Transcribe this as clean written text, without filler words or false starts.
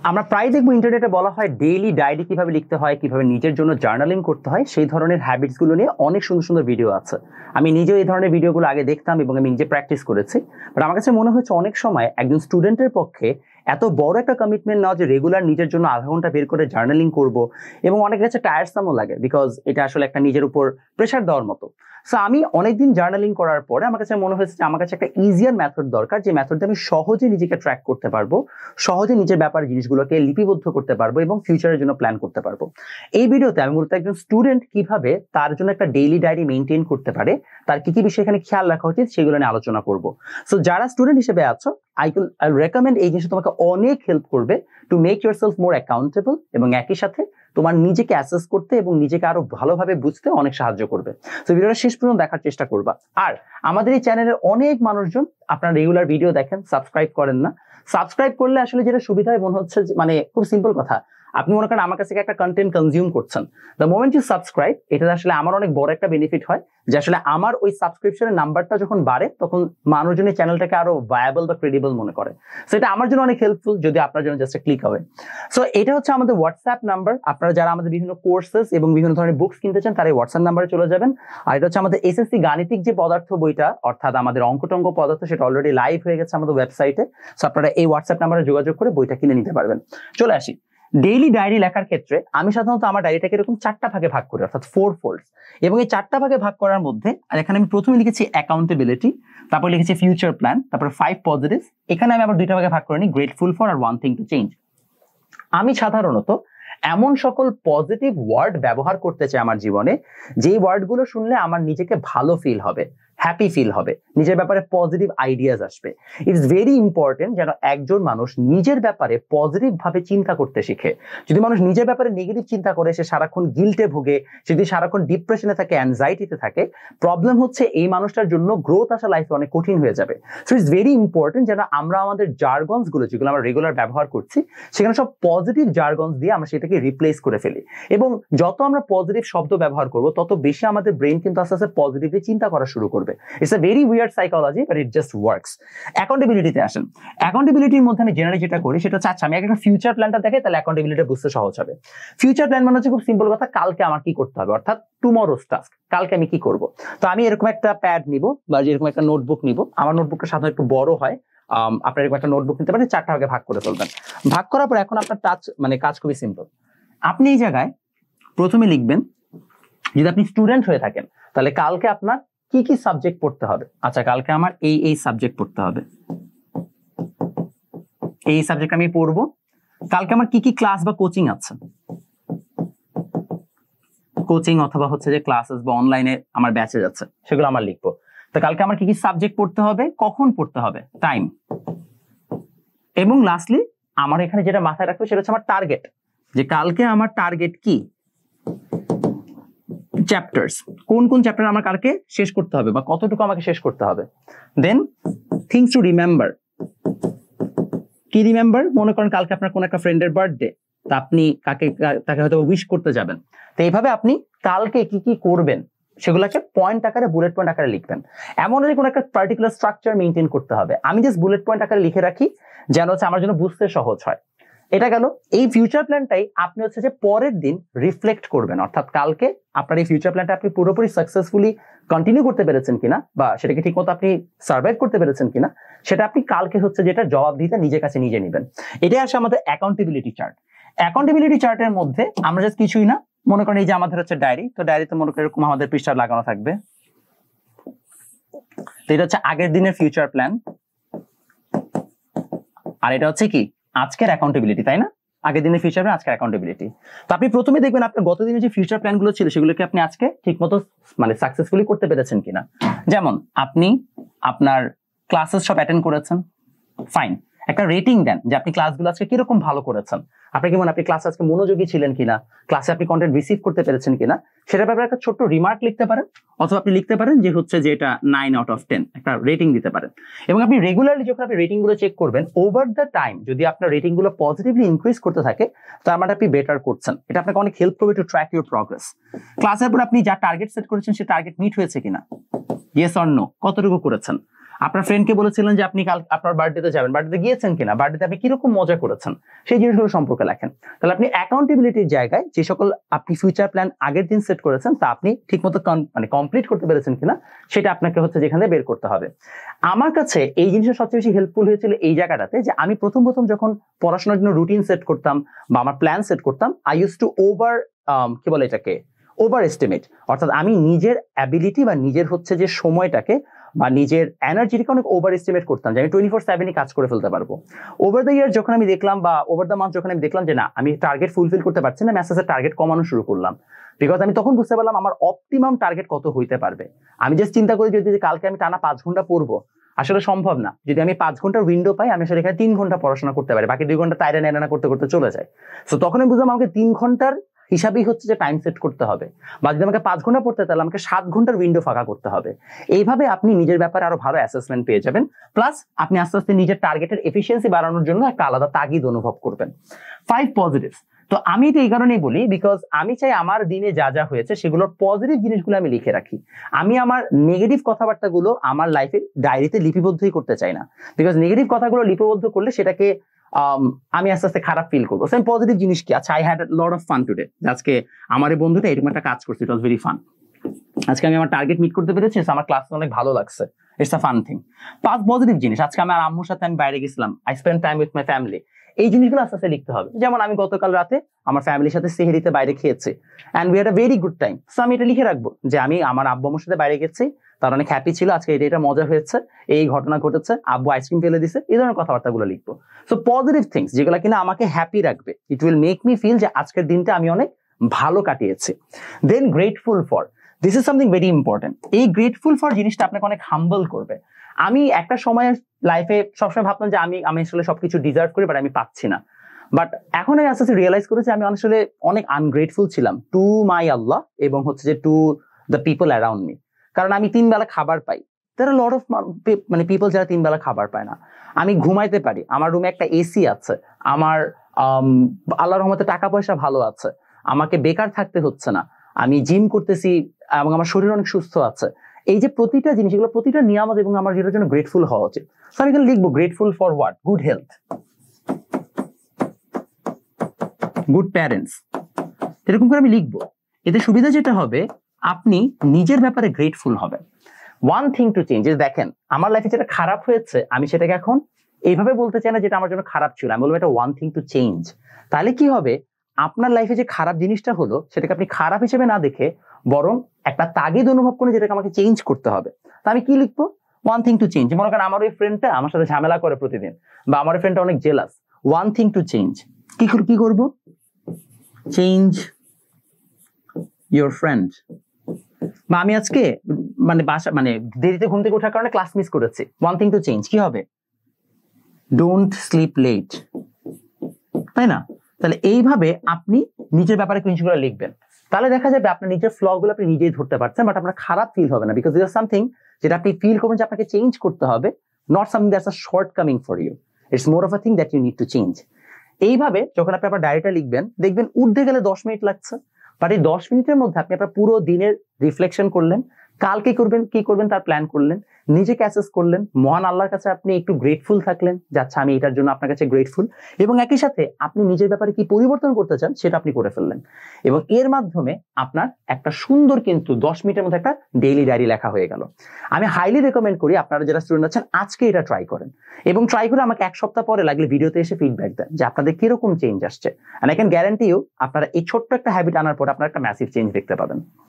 আমরা প্রায় দেখবো ইন্টারনেটে বলা হয় ডেইলি ডায়েরি কিভাবে লিখতে হয়, কিভাবে নিজের জন্য জার্নালিং করতে হয়, সেই ধরনের হ্যাবিটস গুলো নিয়ে অনেক সুন্দর সুন্দর ভিডিও আছে। আমি নিজেও এই ধরনের ভিডিওগুলো আগে দেখতাম এবং আমি নিজে প্র্যাকটিস করেছি। বাট আমার কাছে মনে হচ্ছে অনেক সময় একজন স্টুডেন্টের পক্ষে এত বড় একটা কমিটমেন্ট নেওয়া যে রেগুলার নিজের জন্য আধা ঘন্টা বের করে জার্নালিং করব, এবং অনেক কাছে টায়ারসামও লাগে, বিকজ এটা আসলে একটা নিজের উপর প্রেশার দেওয়ার মতো। সো আমি অনেকদিন জার্নালিং করার পরে আমার কাছে মনে হয়েছে যে আমার কাছে একটা ইজিয়ার মেথড দরকার, যে মেথড দিয়ে আমি সহজে নিজেকে ট্র্যাক করতে পারবো, সহজে নিজের ব্যাপারে জিনিসগুলোকে লিপিবদ্ধ করতে পারবো এবং ফিউচারের জন্য প্ল্যান করতে পারবো। এই ভিডিওতে আমি মূলত একজন স্টুডেন্ট কিভাবে তার জন্য একটা ডেইলি ডায়েরি মেইনটেইন করতে পারে, তার কি কি বিষয় এখানে খেয়াল রাখা উচিত সেগুলো নিয়ে আলোচনা করব। সো যারা স্টুডেন্ট হিসেবে আছো, আই রেকমেন্ড এই জিনিসটা তোমাকে অনেক হেল্প করবে to make yourself more accountable, এবং একই সাথে তোমার নিজেকে অ্যাসেস করতে এবং নিজেকে আরো ভালোভাবে বুঝতে অনেক সাহায্য করবে। তো ভিডিওটা শেষ পর্যন্ত দেখার চেষ্টা করবা। আর আমাদের এই চ্যানেলের অনেক মানুষজন আপনারা রেগুলার ভিডিও দেখেন, সাবস্ক্রাইব করেন না। সাবস্ক্রাইব করলে আসলে যেটা সুবিধা হয় মনে হচ্ছে, মানে খুব সিম্পল কথা, আপনি মনে করেন আমার কাছে একটা কন্টেন্ট কনজিউম করছেন, দ্য মোমেন্ট ইউ সাবস্ক্রাইব, এটা আসলে আমার অনেক বড় একটা বেনিফিট হয়, যে আসলে আমার ওই সাবস্ক্রিপশনের নাম্বারটা যখন বাড়ে তখন মানুষজন এই চ্যানেলটাকে আরো ভায়াবল বা ক্রেডিবল মনে করে। সো এটা আমার জন্য অনেক হেল্পফুল যদি আপনার জন্য জাস্ট ক্লিক হবে। সো এটা হচ্ছে আমাদের হোয়াটসঅ্যাপ নাম্বার। আপনারা যারা আমাদের বিভিন্ন কোর্সেস এবং বিভিন্ন ধরনের বুকস কিনতে চান তারা এই হোয়াটসঅ্যাপ নাম্বারে চলে যাবেন। আর এটা হচ্ছে আমাদের এসএসসি গাণিতিক যে পদার্থ বইটা, অর্থাৎ আমাদের অঙ্কটঙ্ক পদার্থ, সেটা অলরেডি লাইভ হয়ে গেছে আমাদের ওয়েবসাইটে। সো আপনারা এই হোয়াটসঅ্যাপ নাম্বারে যোগাযোগ করে বইটা কিনে নিতে পারবেন। চলে আসি ডেইলি ডায়েরি লেখার ক্ষেত্রে। আমি সাধারণত আমার ডায়েরিটাকে এরকম 4টা ভাগে ভাগ করি, অর্থাৎ 4 ফোল্ডস। এবং এই 4টা ভাগে ভাগ করার মধ্যে, আর এখানে আমি প্রথমে লিখেছি অ্যাকাউন্টেবিলিটি, তারপর লিখেছি ফিউচার প্ল্যান, তারপর 5 পজিটিভস। এখানে আমি আবার 2টা ভাগে ভাগ করে নিই, গ্রেটফুল ফর আর ওয়ান থিং টু চেঞ্জ। আমি সাধারণত এমন সকল পজিটিভ ওয়ার্ড ব্যবহার করতে চাই আমার জীবনে, যেই ওয়ার্ডগুলো শুনলে আমার নিজেকে ভালো ফিল হবে, হ্যাপি ফিল হবে, নিজের ব্যাপারে পজিটিভ আইডিয়াস আসবে। ইটস ভেরি ইম্পর্টেন্ট যেন একজন মানুষ নিজের ব্যাপারে পজিটিভ ভাবে চিন্তা করতে শিখে। যদি মানুষ নিজের ব্যাপারে নেগেটিভ চিন্তা করে, সে সারাক্ষণ গিল্টে ভুগে, যদি সারাক্ষণ ডিপ্রেশনে থাকে, অ্যাংজাইটিতে থাকে, প্রবলেম হচ্ছে এই মানুষটার জন্য গ্রোথ আসা লাইফে অনেক কঠিন হয়ে যাবে। সো ইটস ভেরি ইম্পর্টেন্ট যেন আমরা আমাদের জার্গনস গুলো, যেগুলো আমরা রেগুলার ব্যবহার করছি, সেখানে সব পজিটিভ জার্গনস দিয়ে আমরা সেটাকে রিপ্লেস করে ফেলি। এবং যত আমরা পজিটিভ শব্দ ব্যবহার করব, তত বেশি আমাদের ব্রেন কিন্তু আস্তে আস্তে পজিটিভলি চিন্তা করা শুরু করবে। It's a very weird psychology, but it just works. অ্যাকাউন্টেবিলিটিতে আসেন। অ্যাকাউন্টেবিলিটির মধ্যে আমি জেনারেলি যেটা করি সেটা হচ্ছে, আচ্ছা আমি একটা ফিউচার প্ল্যানটা দেখে, তাহলে অ্যাকাউন্টেবিলিটি বুঝতে সহজ হবে। ফিউচার প্ল্যান মানে হচ্ছে খুব সিম্পল কথা, কালকে আমার কি করতে হবে, অর্থাৎ টুমরোজ টাস্ক, কালকে আমি কি করব। তো আমি এরকম একটা প্যাড নিব বা এরকম একটা নোটবুক নিব। আমার নোটবুকটা সাধারণত একটু বড় হয়, আপনার এরকম একটা নোটবুক নিতে পারেন, 4টা ভাগে ভাগ করে ফেলবেন। ভাগ করার পর এখন আপনার কাজ খুবই সিম্পল। আপনি এই জায়গায় প্রথমে লিখবেন, যদি আপনি স্টুডেন্ট হয়ে থাকেন তাহলে কালকে আপনার কি কি সাবজেক্ট পড়তে হবে। আচ্ছা কালকে আমার এই সাবজেক্ট পড়তে হবে, এই সাবজেক্ট আমি পড়বো। কালকে আমার কি কি ক্লাস বা কোচিং আছে, কোচিং অথবা হচ্ছে যে ক্লাসেস বা অনলাইনে আমার ব্যাচেস আছে, সেগুলো আমার লিখবো। তো কালকে আমার কি কি সাবজেক্ট পড়তে হবে, কখন পড়তে হবে, টাইম। এবং লাস্টলি আমার এখানে যেটা মাথায় রাখবো সেটা হচ্ছে আমার টার্গেট, যে কালকে আমার টার্গেট কি, চ্যাপ্টার্স, কোন কোন চ্যাপ্টার আমার কালকে শেষ করতে হবে বা কতটুকু আমাকে শেষ করতে হবে। দেন থিংস টু রিমেম্বার। কি রিমেম্বার? মনে করেন কালকে আপনার কোন একটা ফ্রেন্ডের বার্থডে, তা আপনি তাকে হয়তো উইশ করতে যাবেন। তো এইভাবে আপনি কালকে কি কি করবেন সেগুলোকে পয়েন্ট আকারে, বুলেট পয়েন্ট আকারে লিখবেন। এমন যে কোনো একটা পার্টিকুলার স্ট্রাকচার মেইনটেইন করতে হবে। আমি জাস্ট বুলেট পয়েন্ট আকারে লিখে রাখি, যেন হচ্ছে আমার জন্য বুঝতে সহজ হয়। এটা গেল। এই ফিউচার প্ল্যানটাই আপনি হচ্ছে যে পরের দিন রিফ্লেক্ট করবেন, অর্থাৎ কালকে আপনার এই ফিউচার প্ল্যানটা আপনি পুরোপুরি সাকসেসফুলি কন্টিনিউ করতে পেরেছেন কিনা, বা সেটাকে ঠিক মতো আপনি সার্ভাইভ করতে পেরেছেন কিনা, সেটা আপনি কালকে হচ্ছে যেটা জবাবদিহিতা নিজের কাছে নিজে নেবেন। এটাই আসে আমাদের অ্যাকাউন্টেবিলিটি চার্ট। অ্যাকাউন্টেবিলিটি চার্টের মধ্যে আমরা জাস্ট কিছুই না, মনে করেন এই যে আমাদের হচ্ছে ডায়েরি, তো ডায়েরিতে মনে করেন এরকম আমাদের পৃষ্ঠা লাগানো থাকবে। তো এটা হচ্ছে আগের দিনের ফিউচার প্ল্যান, আর এটা হচ্ছে কি আজকের অ্যাকাউন্টেবিলিটি, তাই না? আগের দিনের ফিউচার প্ল্যান, আজকের অ্যাকাউন্টেবিলিটি। তো আপনি প্রথমে দেখবেন আপনার গত দিনের যে ফিউচার প্ল্যান গুলো ছিল সেগুলোকে আপনি আজকে ঠিকমতো সাকসেসফুলি করতে পেরেছেন কিনা। যেমন আপনি আপনার ক্লাসেস সব অ্যাটেন্ড করেছেন, ফাইন। একটা রেটিং দেন যে আপনি ক্লাসগুলো আজকে কিরকম ভালো করেছেন। আপনি কি মনে আপনি ক্লাসে আজকে মনোযোগী ছিলেন কিনা, ক্লাসে আপনি কন্টেন্ট রিসিভ করতে পেরেছেন কিনা, সেটার ব্যাপারে একটা ছোট্ট রিমার্ক লিখতে পারেন, অথবা আপনি লিখতে পারেন যে হচ্ছে যে এটা 9 আউট অফ 10 একটা রেটিং দিতে পারেন। এবং আপনি রেগুলারলি যখন আপনি রেটিং গুলো চেক করবেন, ওভার দ্য টাইম যদি আপনার রেটিং গুলো পজিটিভলি ইনক্রিজ করতে থাকে, তার মানে আপনি বেটার করছেন। এটা আপনাকে অনেক হেল্প করবে টু ট্র্যাক ইউর প্রগ্রেস। ক্লাসের পর আপনি যা টার্গেট সেট করেছেন সে টার্গেট মিট হয়েছে কিনা, ইয়েস অর নো, কতটুকু করেছেন। আপনার ফ্রেন্ডকে বলেছিলেন যে আপনি কাল আপনার বার্থডেতে যাবেন, বার্থডেতে গিয়েছেন কিনা, বার্থডেতে আপনি কিরকম মজা করেছেন, সেই জিনিসগুলো সম্পর্কে লেখেন। তাহলে আপনি অ্যাকাউন্টেবিলিটির জায়গায় যে সকল আপনি ফিউচার প্ল্যান আগের দিন সেট করেছেন তা আপনি ঠিকমতো মানে কমপ্লিট করতে পেরেছেন কিনা সেটা আপনাকে হচ্ছে যেখানে বের করতে হবে। আমার কাছে এই জিনিসটা সবচেয়ে বেশি হেল্পফুল হয়েছিল এই জায়গাটাতে, যে আমি প্রথম যখন পড়াশোনার জন্য রুটিন সেট করতাম বা আমার প্ল্যান সেট করতাম, আই ইউজ টু কি বলে এটাকে ওভার এস্টিমেট, অর্থাৎ আমি নিজের অ্যাবিলিটি বা নিজের হচ্ছে যে সময়টাকে বা নিজের এনার্জিটাকে অনেক ওভার এস্টিমেট করতাম যে আমি 24/7 কাজ করে ফেলতে পারবো। ওভার দ্য ইয়ার যখন আমি দেখলাম বা ওভার দ্য মান্থ যখন আমি দেখলাম যে না আমি টার্গেট ফুলফিল করতে পারছি না, আমি আস্তে আস্তে টার্গেট কমানো শুরু করলাম। বিকজ আমি তখন বুঝতে পারলাম আমার অপটিমাম টার্গেট কত হইতে পারবে। আমি জাস্ট চিন্তা করি যদি কালকে আমি টানা 5 ঘন্টা পড়বো, আসলে সম্ভব না। যদি আমি 5 ঘন্টার উইন্ডো পাই, আমি আসলে এখানে 3 ঘন্টা পড়াশোনা করতে পারি, বাকি 2 ঘন্টা তাইরা নেড়ানা করতে করতে চলে যায়। তো তখন আমি বুঝলাম আমাকে 3 ঘন্টার হিসাবেই হচ্ছে যে টাইম সেট করতে হবে, বা যদি আমাকে 5 ঘন্টা পড়তে তাহলে আমাকে 7 ঘন্টার উইন্ডো ফাঁকা করতে হবে। এইভাবে আপনি নিজের ব্যাপারে আরো ভালো অ্যাসেসমেন্ট পেয়ে যাবেন, প্লাস আপনি আস্তে আস্তে নিজের টার্গেটের এফিসিয়েন্সি বাড়ানোর জন্য একটা আলাদা তাগিদ অনুভব করবেন। 5 পজিটিভস। তো আমি এটা এই কারণেই বলি বিকজ আমি চাই আমার দিনে যা যা হয়েছে সেগুলোর পজিটিভ জিনিসগুলো আমি লিখে রাখি। আমি আমার নেগেটিভ কথাবার্তাগুলো আমার লাইফে ডায়েরিতে লিপিবদ্ধই করতে চাই না, বিকজ নেগেটিভ কথাগুলো লিপিবদ্ধ করলে সেটাকে আমি আস্তে আস্তে খারাপ ফিল করবো। সেম পজিটিভ জিনিস কি, আচ্ছা I had lot of fun today, আজকে আমার এই বন্ধুটা এরকম একটা কাজ করছে, ইট ওয়াজ ভেরি ফান। আজকে আমি আমার টার্গেট মিট করতে পেরেছি, আমার ক্লাস অনেক ভালো লাগছে, it's a fun thing. 5 positive জিনিস, আজকে আমার আম্মুর সাথে আমি বাইরে গেছিলাম, I spend time with my family. এই জিনিসগুলো আস্তে আস্তে লিখতে হবে। যেমন আমি গতকাল রাতে আমার ফ্যামিলির সাথে সেহরিতে বাইরে খেয়েছি and we had a very good time. So আমি এটা লিখে রাখবো যে আমি আমার আব্বু আম্মুর সাথে বাইরে গেছি, তার অনেক হ্যাপি ছিল, আজকে এটা মজা হয়েছে, এই ঘটনা ঘটেছে, আব্বু আইসক্রিম ফেলে দিছে, এই ধরনের কথাবার্তাগুলো লিখবো। সো পজিটিভ থিংস যেগুলো কিনা আমাকে হ্যাপি রাখবে, it will make me feel যে আজকের দিনটা আমি অনেক ভালো কাটিয়েছি। Then grateful for, this is something very important. এই গ্রেটফুল ফর জিনিসটা আপনাকে অনেক হাম্বল করবে। আমি একটা সময় লাইফে সবসময় ভাবতাম যে আমি আসলে সবকিছু ডিজার্ভ করি, বাট আমি পাচ্ছি না। বাট এখন আমি আস্তে আস্তে রিয়েলাইজ করেছি আমি আসলে অনেক আনগ্রেটফুল ছিলাম টু মাই আল্লাহ এবং হচ্ছে যে to the people around me. কারণ আমি 3 বেলা খাবার পাই, there are a lot of মানে পিপল যারা 3 বেলা খাবার পায় না। আমি ঘুমাইতে পারি, আমার রুমে একটা এসি আছে, আমার আল্লাহর রহমতে টাকা পয়সা ভালো আছে, আমাকে বেকার থাকতে হচ্ছে না, আমি জিম করতেছি এবং আমার শরীর অনেক সুস্থ আছে। এই যে প্রতিটা জিনিস, এগুলো প্রতিটা নিয়ামত এবং আমার যেটার জন্য গ্রেটফুল হওয়া উচিত। সো আমি এখানে লিখবো grateful for what, good health, good parents, এরকম করে আমি লিখবো। এতে সুবিধা যেটা হবে আপনি নিজের ব্যাপারে গ্রেটফুল হবেন। ওয়ান থিং টু চেঞ্জ, দেখেন আমার লাইফে যেটা খারাপ হয়েছে আমি সেটাকে এখন এইভাবে বলতে চাই না যেটা আমার জন্য খারাপ ছিল, আমি বলবো এটা ওয়ান থিং টু চেঞ্জ। তাহলে কি হবে, আপনার লাইফে যে খারাপ জিনিসটা হলো সেটাকে আপনি খারাপ হিসেবে না দেখে বরং একটা তাগিদ অনুভব করে যেটাকে আমাকে চেঞ্জ করতে হবে। তা আমি কি লিখবো, ওয়ান থিং টু চেঞ্জ। মনে করেন আমার ওই ফ্রেন্ডটা আমার সাথে ঝামেলা করে প্রতিদিন, বা আমার ওই ফ্রেন্ডটা অনেক jealous, one thing to change, কি করবো, চেঞ্জ ইউর ফ্রেন্ড। বা আমি আজকে মানে দেরিতে ঘুম থেকে ওঠার কারণে ক্লাস মিস করেছি, ওয়ান থিং টু চেঞ্জ কি হবে, ডোন্ট স্লিপ লেট, তাই না? তাহলে এইভাবে আপনি নিজের ব্যাপারে জিনিসগুলো লিখবেন, তাহলে দেখা যাবে আপনার নিজের ফ্ল গুলো আপনি নিজেই ধরতে পারছেন, বাট আপনার খারাপ ফিল হবে না, বিকজ দিস ইজ সামথিং যেটা আপনি ফিল করবেন যে আপনাকে চেঞ্জ করতে হবে, not something that's a shortcoming for you, it's more of a thing that you need to change. এইভাবে যখন আপনি আপনার ডায়েরিটা লিখবেন দেখবেন উঠতে গেলে 10 মিনিট লাগছে, বাট এই 10 মিনিটের মধ্যে আপনি আপনার পুরো দিনের রিফ্লেকশন করলেন, কালকে কি করবেন তার প্ল্যান করলেন, নিজেকে অ্যাসেস করলেন, মহান আল্লাহর কাছে আপনি একটু গ্রেটফুল থাকলেন যে আচ্ছা আমি এটার জন্য আপনার কাছে গ্রেটফুল, এবং একই সাথে আপনি নিজের ব্যাপারে কি পরিবর্তন করতে চান সেটা আপনি করে ফেললেন, এবং এর মাধ্যমে আপনার একটা সুন্দর কিন্তু 10 মিনিটের মধ্যে একটা ডেইলি ডায়েরি লেখা হয়ে গেল। আমি হাইলি রেকমেন্ড করি আপনারা যারা স্টুডেন্ট আছেন আজকে এটা ট্রাই করেন, এবং ট্রাই করে আমাকে 1 সপ্তাহ পরে লাগলে ভিডিওতে এসে ফিডব্যাক দেন যে আপনাদের কিরকম চেঞ্জ আসছে। And I can guarantee you আপনারা এই ছোট্ট একটা হ্যাবিট আনার পর আপনারা একটা ম্যাসিভ চেঞ্জ দেখতে পাবেন।